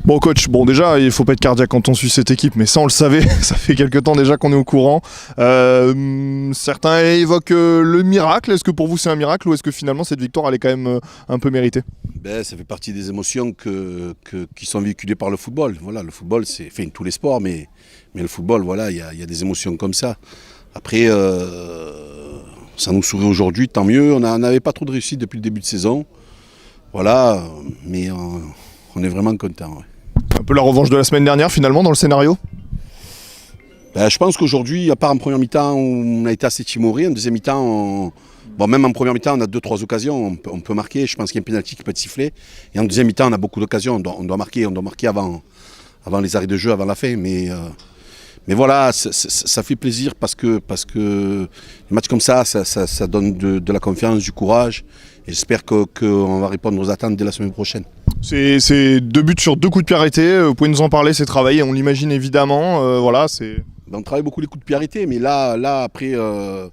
Bon coach, bon déjà il faut pas être cardiaque quand on suit cette équipe, mais ça on le savait, ça fait quelques temps déjà qu'on est au courant. Certains évoquent le miracle, est-ce que pour vous c'est un miracle ou est-ce que finalement cette victoire elle est quand même un peu méritée? Ça fait partie des émotions qui sont véhiculées par le football. Voilà, le football c'est tous les sports, mais le football, voilà, il y a des émotions comme ça. Après, ça nous sourit aujourd'hui, tant mieux, on n'avait pas trop de réussite depuis le début de saison. Voilà, mais on est vraiment content. Ouais. Un peu la revanche de la semaine dernière finalement dans le scénario? Je pense qu'aujourd'hui, à part en première mi-temps où on a été assez timoré, en deuxième mi-temps, même en première mi-temps on a 2-3 occasions, on peut marquer, je pense qu'il y a un pénalty qui peut être sifflé. Et en deuxième mi-temps on a beaucoup d'occasions, on doit marquer avant les arrêts de jeu, avant la fin. Mais voilà, ça fait plaisir parce que les matchs comme ça donne de la confiance, du courage. Et j'espère qu'on va répondre aux attentes dès la semaine prochaine. C'est 2 buts sur 2 coups de pied arrêtés, vous pouvez nous en parler, c'est travaillé, on l'imagine évidemment, voilà, c'est... On travaille beaucoup les coups de pied arrêtés, mais là après, on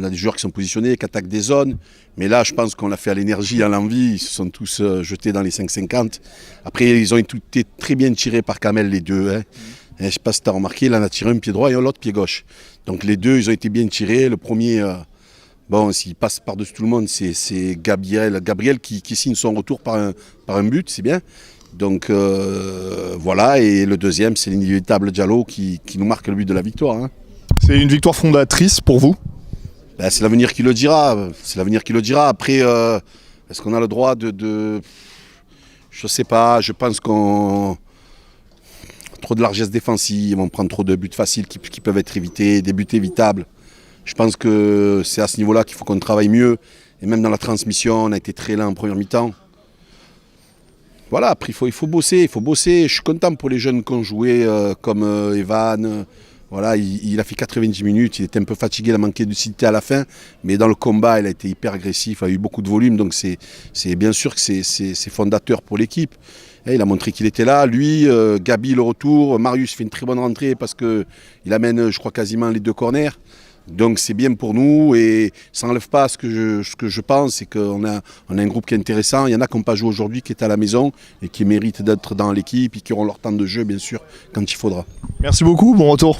a des joueurs qui sont positionnés, qui attaquent des zones. Mais là, je pense qu'on l'a fait à l'énergie, à l'envie. Ils se sont tous jetés dans les 5,50. Après, ils ont été très bien tirés par Kamel, les deux. Hein. Et je ne sais pas si tu as remarqué, là, on a tiré un pied droit et l'autre pied gauche. Donc les deux, ils ont été bien tirés. Le premier, s'il passe par-dessus tout le monde, c'est Gabriel qui signe son retour par un but, c'est bien. Donc voilà, et le deuxième, c'est l'inévitable Diallo qui nous marque le but de la victoire. Hein. C'est une victoire fondatrice pour vous? C'est l'avenir qui le dira. C'est l'avenir qui le dira. Après, est-ce qu'on a le droit de... Je sais pas, je pense qu'on... Trop de largesse défensive, on prend trop de buts faciles qui peuvent être évités, des buts évitables. Je pense que c'est à ce niveau-là qu'il faut qu'on travaille mieux. Et même dans la transmission, on a été très lent en première mi-temps. Voilà, après il faut bosser, Je suis content pour les jeunes qui ont joué, comme Evan. Voilà, il a fait 90 minutes, il était un peu fatigué, il a manqué de lucidité à la fin. Mais dans le combat, il a été hyper agressif, il a eu beaucoup de volume. Donc c'est bien sûr que c'est fondateur pour l'équipe. Et il a montré qu'il était là. Lui, Gabi, le retour. Marius fait une très bonne rentrée parce qu'il amène, je crois, quasiment les 2 corners. Donc c'est bien pour nous et ça n'enlève pas ce que je pense, c'est qu'on a un groupe qui est intéressant. Il y en a qui n'ont pas joué aujourd'hui, qui est à la maison et qui méritent d'être dans l'équipe et qui auront leur temps de jeu bien sûr quand il faudra. Merci beaucoup, bon retour.